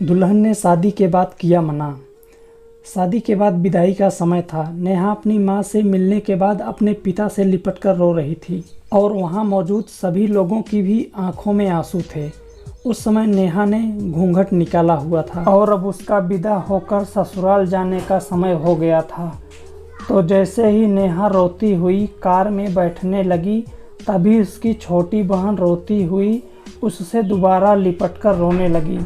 दुल्हन ने शादी के बाद किया मना। शादी के बाद विदाई का समय था। नेहा अपनी मां से मिलने के बाद अपने पिता से लिपटकर रो रही थी और वहां मौजूद सभी लोगों की भी आंखों में आंसू थे। उस समय नेहा ने घूंघट निकाला हुआ था और अब उसका विदा होकर ससुराल जाने का समय हो गया था। तो जैसे ही नेहा रोती हुई कार में बैठने लगी, तभी उसकी छोटी बहन रोती हुई उससे दोबारा लिपटकर रोने लगी।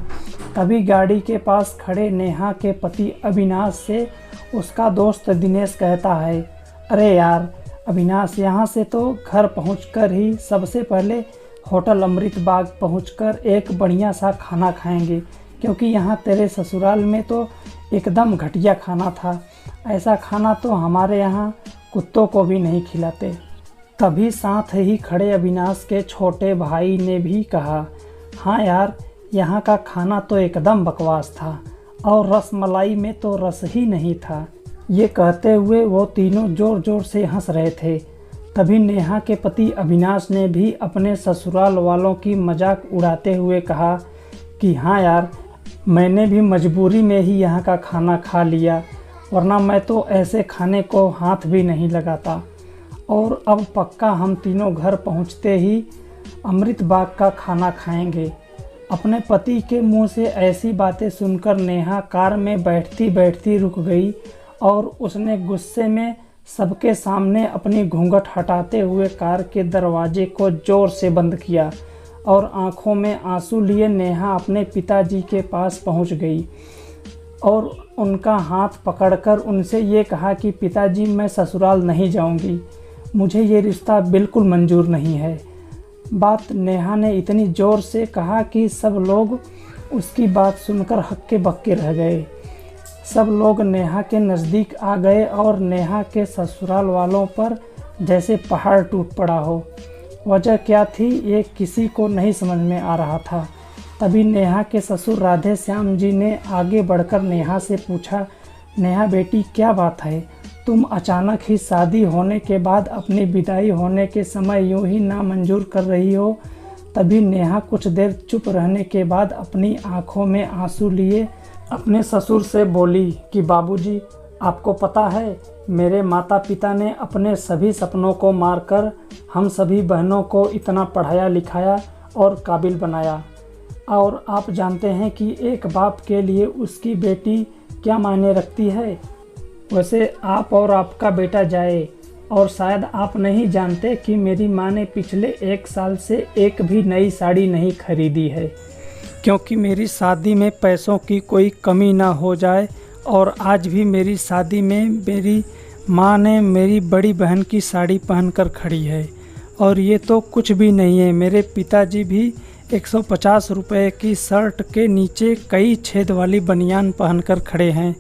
तभी गाड़ी के पास खड़े नेहा के पति अविनाश से उसका दोस्त दिनेश कहता है, अरे यार अविनाश, यहाँ से तो घर पहुँचकर ही सबसे पहले होटल अमृत बाग पहुँचकर एक बढ़िया सा खाना खाएंगे, क्योंकि यहाँ तेरे ससुराल में तो एकदम घटिया खाना था। ऐसा खाना तो हमारे यहाँ कुत्तों को भी नहीं खिलाते। तभी साथ ही खड़े अविनाश के छोटे भाई ने भी कहा, हाँ यार, यहाँ का खाना तो एकदम बकवास था और रसमलाई में तो रस ही नहीं था। ये कहते हुए वो तीनों ज़ोर ज़ोर से हंस रहे थे। तभी नेहा के पति अविनाश ने भी अपने ससुराल वालों की मजाक उड़ाते हुए कहा कि हाँ यार, मैंने भी मजबूरी में ही यहाँ का खाना खा लिया, वरना मैं तो ऐसे खाने को हाथ भी नहीं लगाता। और अब पक्का हम तीनों घर पहुँचते ही अमृत बाग का खाना खाएंगे। अपने पति के मुंह से ऐसी बातें सुनकर नेहा कार में बैठती बैठती रुक गई और उसने गुस्से में सबके सामने अपनी घूंघट हटाते हुए कार के दरवाजे को ज़ोर से बंद किया और आंखों में आंसू लिए नेहा अपने पिताजी के पास पहुंच गई और उनका हाथ पकड़कर उनसे ये कहा कि पिताजी, मैं ससुराल नहीं जाऊंगी, मुझे ये रिश्ता बिल्कुल मंजूर नहीं है। बात नेहा ने इतनी ज़ोर से कहा कि सब लोग उसकी बात सुनकर हक्के बक्के रह गए। सब लोग नेहा के नज़दीक आ गए और नेहा के ससुराल वालों पर जैसे पहाड़ टूट पड़ा हो। वजह क्या थी ये किसी को नहीं समझ में आ रहा था। तभी नेहा के ससुर राधे श्याम जी ने आगे बढ़कर नेहा से पूछा, नेहा बेटी, क्या बात है? तुम अचानक ही शादी होने के बाद अपनी विदाई होने के समय यूं ही नामंजूर कर रही हो। तभी नेहा कुछ देर चुप रहने के बाद अपनी आंखों में आंसू लिए अपने ससुर से बोली कि बाबूजी, आपको पता है, मेरे माता पिता ने अपने सभी सपनों को मारकर हम सभी बहनों को इतना पढ़ाया लिखाया और काबिल बनाया, और आप जानते हैं कि एक बाप के लिए उसकी बेटी क्या मायने रखती है। वैसे आप और आपका बेटा जाए, और शायद आप नहीं जानते कि मेरी माँ ने पिछले 1 साल से एक भी नई साड़ी नहीं खरीदी है, क्योंकि मेरी शादी में पैसों की कोई कमी ना हो जाए। और आज भी मेरी शादी में मेरी माँ ने मेरी बड़ी बहन की साड़ी पहनकर खड़ी है, और ये तो कुछ भी नहीं है। मेरे पिताजी भी 150 रुपये की शर्ट के नीचे कई छेद वाली बनियान पहनकर खड़े हैं,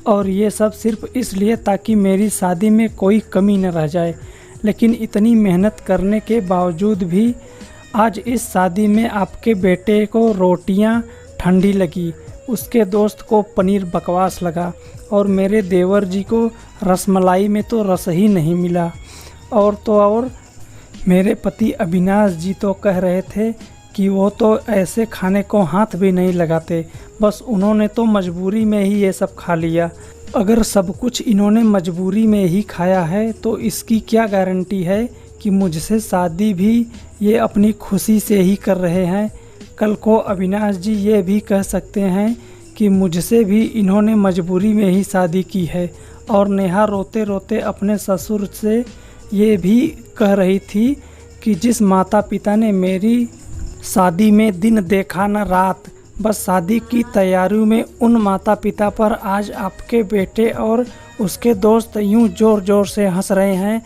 और ये सब सिर्फ इसलिए ताकि मेरी शादी में कोई कमी न रह जाए। लेकिन इतनी मेहनत करने के बावजूद भी आज इस शादी में आपके बेटे को रोटियां ठंडी लगी, उसके दोस्त को पनीर बकवास लगा, और मेरे देवर जी को रसमलाई में तो रस ही नहीं मिला। और मेरे पति अविनाश जी तो कह रहे थे कि वो तो ऐसे खाने को हाथ भी नहीं लगाते, बस उन्होंने तो मजबूरी में ही ये सब खा लिया। अगर सब कुछ इन्होंने मजबूरी में ही खाया है तो इसकी क्या गारंटी है कि मुझसे शादी भी ये अपनी खुशी से ही कर रहे हैं। कल को अविनाश जी ये भी कह सकते हैं कि मुझसे भी इन्होंने मजबूरी में ही शादी की है। और नेहा रोते रोते अपने ससुर से ये भी कह रही थी कि जिस माता पिता ने मेरी शादी में दिन देखा न रात, बस शादी की तैयारियों में उन माता पिता पर आज आपके बेटे और उसके दोस्त यूं ज़ोर ज़ोर से हंस रहे हैं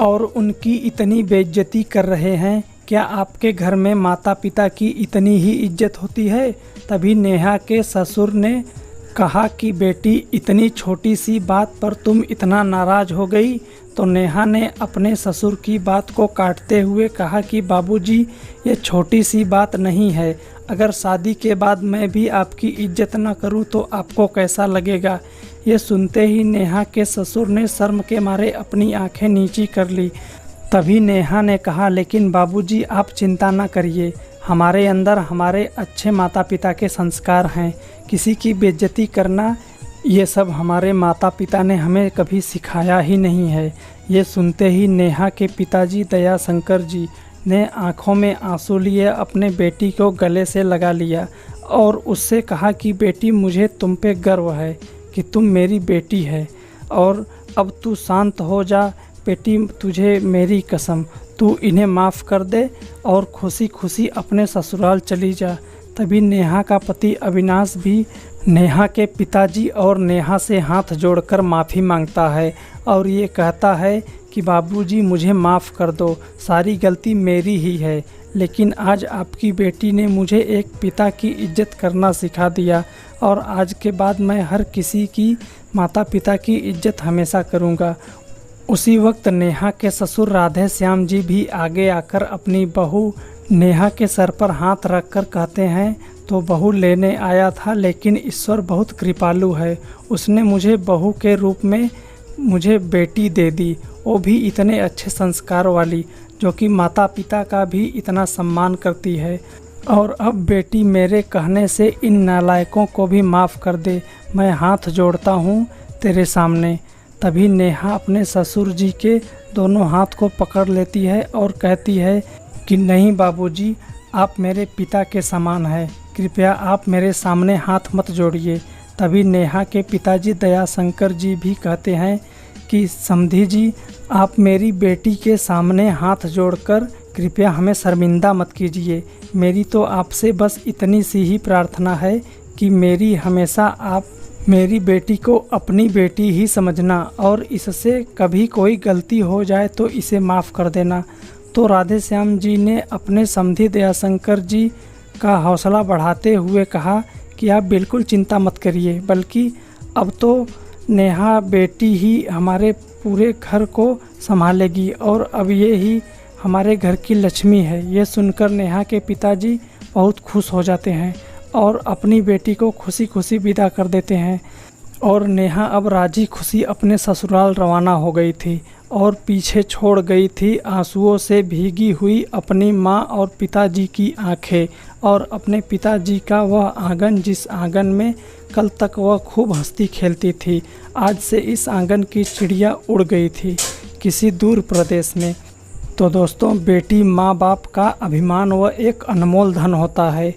और उनकी इतनी बेइज्जती कर रहे हैं। क्या आपके घर में माता पिता की इतनी ही इज्जत होती है? तभी नेहा के ससुर ने कहा कि बेटी, इतनी छोटी सी बात पर तुम इतना नाराज़ हो गई। तो नेहा ने अपने ससुर की बात को काटते हुए कहा कि बाबूजी, ये छोटी सी बात नहीं है। अगर शादी के बाद मैं भी आपकी इज्जत न करूं तो आपको कैसा लगेगा? ये सुनते ही नेहा के ससुर ने शर्म के मारे अपनी आंखें नीची कर ली। तभी नेहा ने कहा, लेकिन बाबूजी, आप चिंता न करिए, हमारे अंदर हमारे अच्छे माता पिता के संस्कार हैं। किसी की बेइज्जती करना, ये सब हमारे माता पिता ने हमें कभी सिखाया ही नहीं है। ये सुनते ही नेहा के पिताजी दया शंकर जी ने आंखों में आंसू लिए अपने बेटी को गले से लगा लिया और उससे कहा कि बेटी, मुझे तुम पे गर्व है कि तुम मेरी बेटी है और अब तू शांत हो जा बेटी, तुझे मेरी कसम, तू इन्हें माफ़ कर दे और खुशी खुशी अपने ससुराल चली जा। तभी नेहा का पति अविनाश भी नेहा के पिताजी और नेहा से हाथ जोड़कर माफ़ी मांगता है और ये कहता है कि बाबूजी, मुझे माफ़ कर दो, सारी गलती मेरी ही है, लेकिन आज आपकी बेटी ने मुझे एक पिता की इज्जत करना सिखा दिया और आज के बाद मैं हर किसी की माता पिता की इज्जत हमेशा करूँगा। उसी वक्त नेहा के ससुर राधे श्याम जी भी आगे आकर अपनी बहू नेहा के सर पर हाथ रखकर कहते हैं, तो बहू लेने आया था, लेकिन ईश्वर बहुत कृपालु है, उसने मुझे बहू के रूप में मुझे बेटी दे दी, वो भी इतने अच्छे संस्कार वाली, जो कि माता पिता का भी इतना सम्मान करती है। और अब बेटी, मेरे कहने से इन नालायकों को भी माफ़ कर दे, मैं हाथ जोड़ता हूँ तेरे सामने। तभी नेहा अपने ससुर जी के दोनों हाथ को पकड़ लेती है और कहती है कि नहीं बाबूजी, आप मेरे पिता के समान हैं, कृपया आप मेरे सामने हाथ मत जोड़िए। तभी नेहा के पिताजी दया शंकर जी भी कहते हैं कि समधी जी, आप मेरी बेटी के सामने हाथ जोड़कर कृपया हमें शर्मिंदा मत कीजिए। मेरी तो आपसे बस इतनी सी ही प्रार्थना है कि मेरी हमेशा आप मेरी बेटी को अपनी बेटी ही समझना और इससे कभी कोई गलती हो जाए तो इसे माफ़ कर देना। तो राधे श्याम जी ने अपने समधी दयाशंकर जी का हौसला बढ़ाते हुए कहा कि आप बिल्कुल चिंता मत करिए, बल्कि अब तो नेहा बेटी ही हमारे पूरे घर को संभालेगी और अब ये ही हमारे घर की लक्ष्मी है। ये सुनकर नेहा के पिताजी बहुत खुश हो जाते हैं और अपनी बेटी को खुशी खुशी विदा कर देते हैं। और नेहा अब राजी खुशी अपने ससुराल रवाना हो गई थी और पीछे छोड़ गई थी आंसुओं से भीगी हुई अपनी माँ और पिताजी की आंखें और अपने पिताजी का वह आंगन, जिस आंगन में कल तक वह खूब हंसती खेलती थी। आज से इस आंगन की चिड़िया उड़ गई थी किसी दूर प्रदेश में। तो दोस्तों, बेटी माँ बाप का अभिमान व एक अनमोल धन होता है।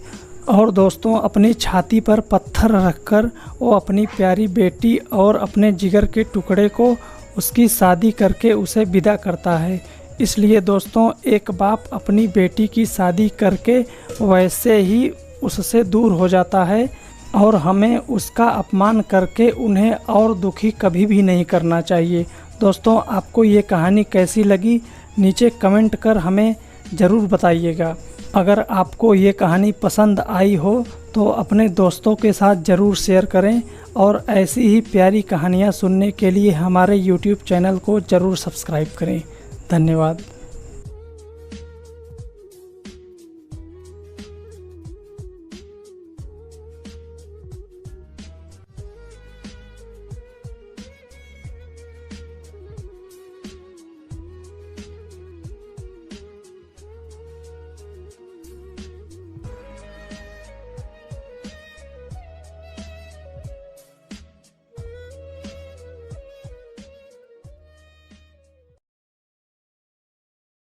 और दोस्तों, अपनी छाती पर पत्थर रखकर वो अपनी प्यारी बेटी और अपने जिगर के टुकड़े को उसकी शादी करके उसे विदा करता है। इसलिए दोस्तों, एक बाप अपनी बेटी की शादी करके वैसे ही उससे दूर हो जाता है और हमें उसका अपमान करके उन्हें और दुखी कभी भी नहीं करना चाहिए। दोस्तों, आपको ये कहानी कैसी लगी नीचे कमेंट कर हमें ज़रूर बताइएगा। अगर आपको ये कहानी पसंद आई हो तो अपने दोस्तों के साथ ज़रूर शेयर करें और ऐसी ही प्यारी कहानियाँ सुनने के लिए हमारे YouTube चैनल को ज़रूर सब्सक्राइब करें। धन्यवाद।